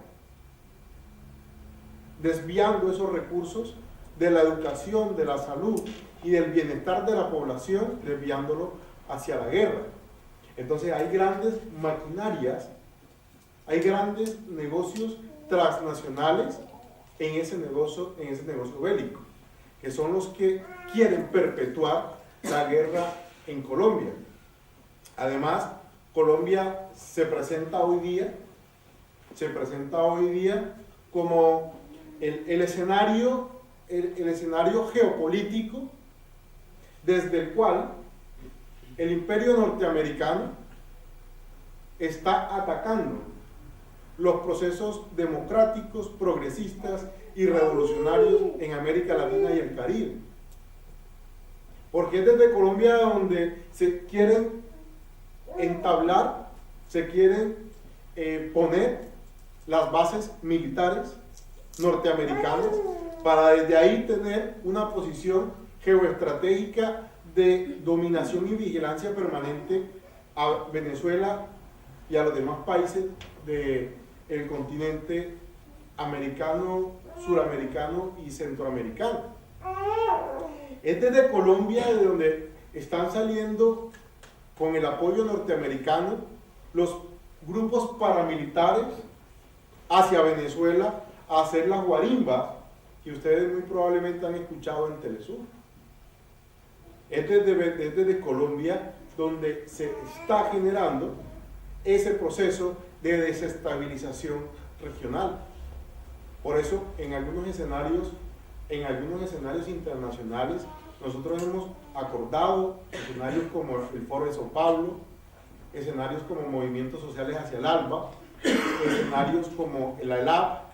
Speaker 4: desviando esos recursos de la educación, de la salud y del bienestar de la población, desviándolo hacia la guerra. Entonces hay grandes maquinarias, hay grandes negocios transnacionales en ese negocio bélico, que son los que quieren perpetuar la guerra en Colombia. Además, Colombia se presenta hoy día como el escenario geopolítico desde el cual el imperio norteamericano está atacando los procesos democráticos, progresistas y revolucionarios en América Latina y el Caribe. Porque es desde Colombia donde se quieren entablar, se quieren poner las bases militares norteamericanas para desde ahí tener una posición geoestratégica de dominación y vigilancia permanente a Venezuela y a los demás países del continente americano, suramericano y centroamericano. Es desde Colombia de donde están saliendo, con el apoyo norteamericano, los grupos paramilitares hacia Venezuela a hacer las guarimbas que ustedes muy probablemente han escuchado en Telesur. Es desde Colombia donde se está generando ese proceso de desestabilización regional. Por eso, en algunos escenarios internacionales, nosotros hemos acordado escenarios como el Foro de Sao Paulo, escenarios como Movimientos Sociales hacia el ALBA, escenarios como la ELAP.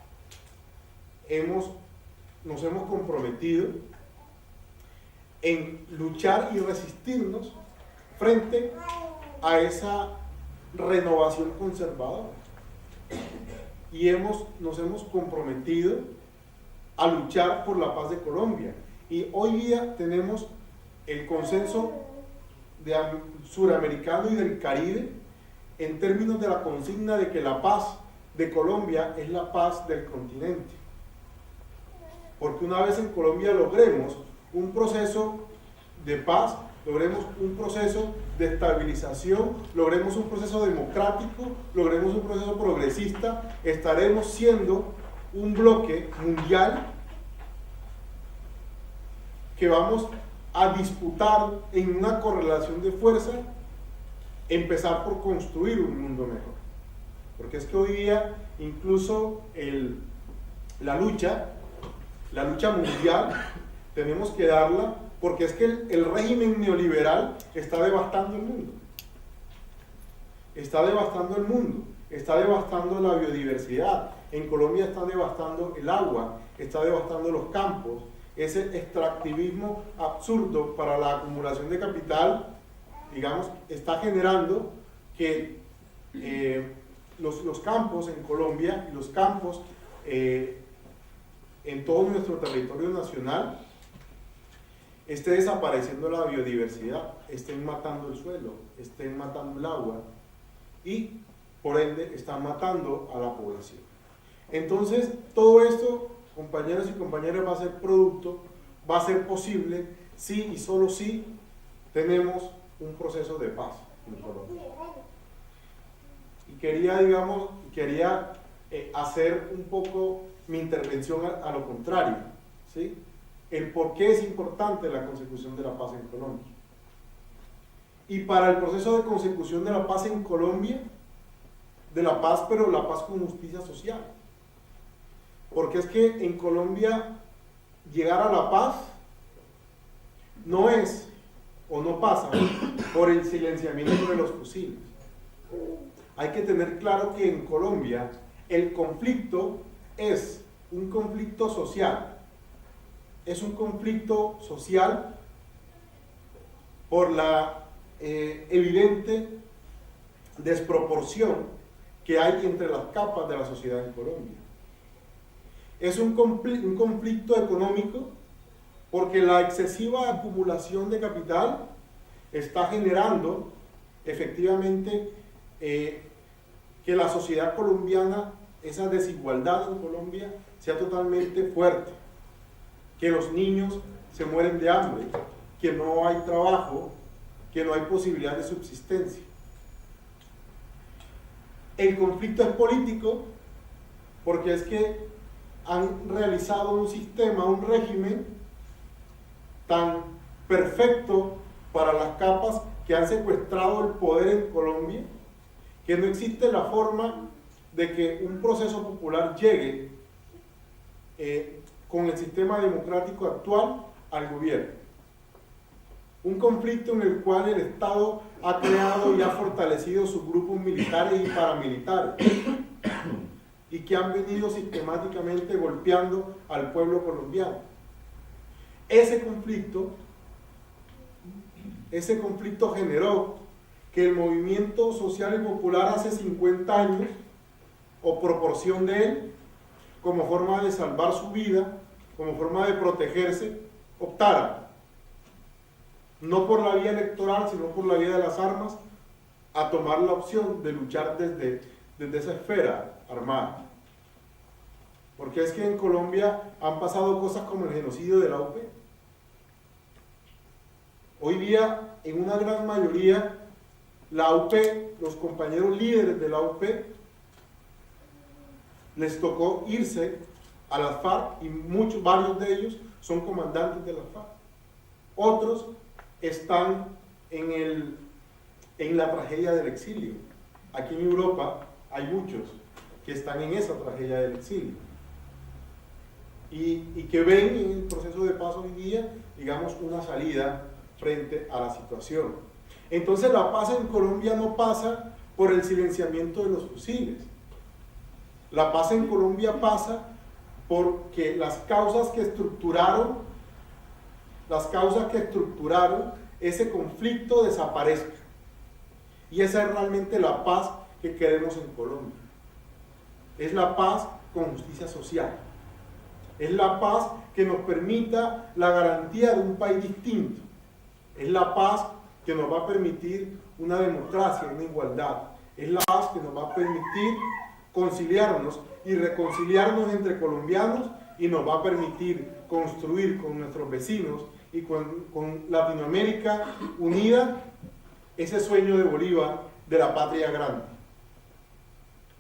Speaker 4: Nos hemos comprometido en luchar y resistirnos frente a esa renovación conservadora. Y nos hemos comprometido a luchar por la paz de Colombia. Y hoy día tenemos el consenso suramericano y del Caribe en términos de la consigna de que la paz de Colombia es la paz del continente. Porque una vez en Colombia logremos un proceso de paz, logremos un proceso de estabilización, logremos un proceso democrático, logremos un proceso progresista, estaremos siendo un bloque mundial que vamos a disputar en una correlación de fuerza, empezar por construir un mundo mejor. Porque es que hoy día incluso la lucha mundial tenemos que darla, porque es que el régimen neoliberal está devastando el mundo. Está devastando el mundo, está devastando la biodiversidad. En Colombia está devastando el agua, está devastando los campos. Ese extractivismo absurdo para la acumulación de capital, digamos, está generando que los campos en Colombia y los campos en todo nuestro territorio nacional esté desapareciendo la biodiversidad, estén matando el suelo, estén matando el agua y por ende están matando a la población. Entonces todo esto, compañeros y compañeras, va a ser producto, va a ser posible si y solo si tenemos un proceso de paz en Colombia. Y quería hacer un poco mi intervención a lo contrario, ¿sí? El por qué es importante la consecución de la paz en Colombia. Y para el proceso de consecución de la paz en Colombia, de la paz, pero la paz con justicia social. Porque es que en Colombia llegar a la paz no es o no pasa por el silenciamiento de los fusiles. Hay que tener claro que en Colombia el conflicto es un conflicto social. Es un conflicto social por la evidente desproporción que hay entre las capas de la sociedad en Colombia. Es un conflicto económico porque la excesiva acumulación de capital está generando efectivamente que la sociedad colombiana, esa desigualdad en Colombia sea totalmente fuerte, que los niños se mueren de hambre, que no hay trabajo, que no hay posibilidad de subsistencia. El conflicto es político porque es que han realizado un sistema, un régimen tan perfecto para las capas que han secuestrado el poder en Colombia, que no existe la forma de que un proceso popular llegue con el sistema democrático actual al gobierno. Un conflicto en el cual el Estado ha creado y ha fortalecido sus grupos militares y paramilitares y que han venido sistemáticamente golpeando al pueblo colombiano. Ese conflicto generó que el movimiento social y popular hace 50 años, o proporción de él, como forma de salvar su vida, como forma de protegerse, optara, no por la vía electoral, sino por la vía de las armas, a tomar la opción de luchar desde esa esfera armada. Porque es que en Colombia han pasado cosas como el genocidio de la UP. Hoy día, en una gran mayoría, la UP, los compañeros líderes de la UP, les tocó irse a las FARC y varios de ellos son comandantes de las FARC. Otros están en la tragedia del exilio. Aquí en Europa hay muchos que están en esa tragedia del exilio y que ven en el proceso de paz hoy día, digamos, una salida frente a la situación. Entonces la paz en Colombia no pasa por el silenciamiento de los fusiles. La paz en Colombia pasa porque las causas que estructuraron ese conflicto desaparezcan. Y esa es realmente la paz que queremos en Colombia. Es la paz con justicia social. Es la paz que nos permita la garantía de un país distinto. Es la paz que nos va a permitir una democracia, una igualdad. Es la paz que nos va a permitir conciliarnos y reconciliarnos entre colombianos y nos va a permitir construir con nuestros vecinos y con Latinoamérica unida ese sueño de Bolívar de la patria grande.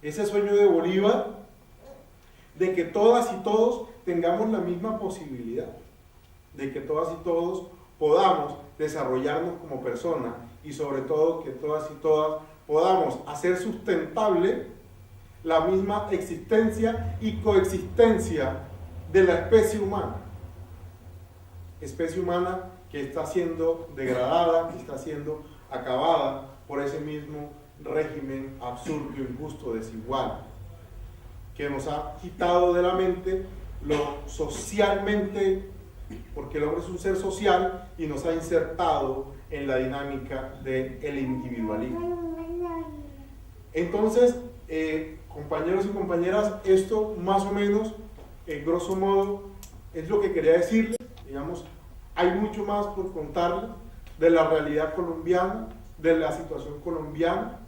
Speaker 4: Ese sueño de Bolívar de que todas y todos tengamos la misma posibilidad, de que todas y todos podamos desarrollarnos como personas y sobre todo que todas y todas podamos hacer sustentable la misma existencia y coexistencia de la especie humana que está siendo degradada, que está siendo acabada por ese mismo régimen absurdo, injusto, desigual, que nos ha quitado de la mente lo socialmente, porque el hombre es un ser social, y nos ha insertado en la dinámica del individualismo. Entonces, compañeros y compañeras, esto más o menos, grosso modo, es lo que quería decirles. Digamos, hay mucho más por contarles de la realidad colombiana, de la situación colombiana.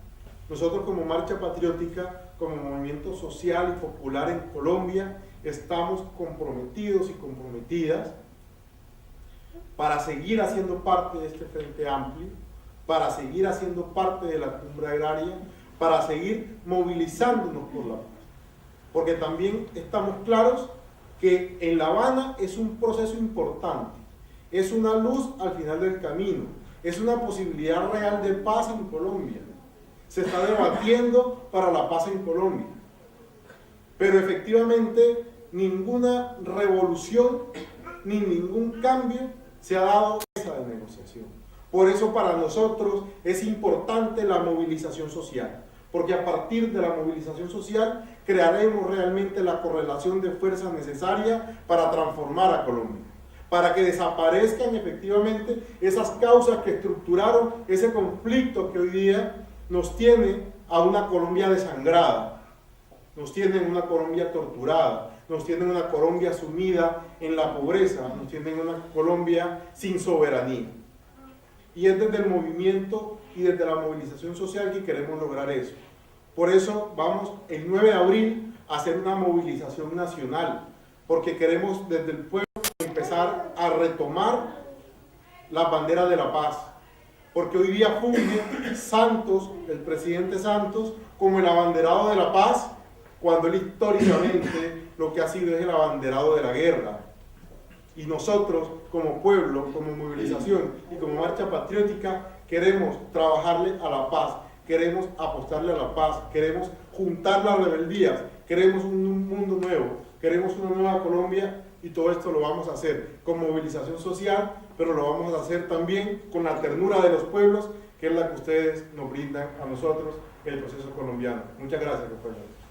Speaker 4: Nosotros como Marcha Patriótica, como movimiento social y popular en Colombia, estamos comprometidos y comprometidas para seguir haciendo parte de este Frente Amplio, para seguir haciendo parte de la Cumbre Agraria, para seguir movilizándonos por la paz. Porque también estamos claros que en La Habana es un proceso importante, es una luz al final del camino, es una posibilidad real de paz en Colombia. Se está debatiendo para la paz en Colombia. Pero efectivamente ninguna revolución ni ningún cambio se ha dado en esa negociación. Por eso para nosotros es importante la movilización social, porque a partir de la movilización social crearemos realmente la correlación de fuerzas necesaria para transformar a Colombia, para que desaparezcan efectivamente esas causas que estructuraron ese conflicto que hoy día nos tiene a una Colombia desangrada, nos tiene en una Colombia torturada, nos tiene en una Colombia sumida en la pobreza, nos tiene en una Colombia sin soberanía. Y es desde el movimiento y desde la movilización social que queremos lograr eso. Por eso vamos el 9 de abril a hacer una movilización nacional, porque queremos desde el pueblo empezar a retomar la bandera de la paz. Porque hoy día funge Santos, el presidente Santos, como el abanderado de la paz, cuando él históricamente lo que ha sido es el abanderado de la guerra. Y nosotros, como pueblo, como movilización y como marcha patriótica, queremos trabajarle a la paz, queremos apostarle a la paz, queremos juntar las rebeldías, queremos un mundo nuevo, queremos una nueva Colombia, y todo esto lo vamos a hacer con movilización social, pero lo vamos a hacer también con la ternura de los pueblos, que es la que ustedes nos brindan a nosotros, el proceso colombiano. Muchas gracias, compañeros.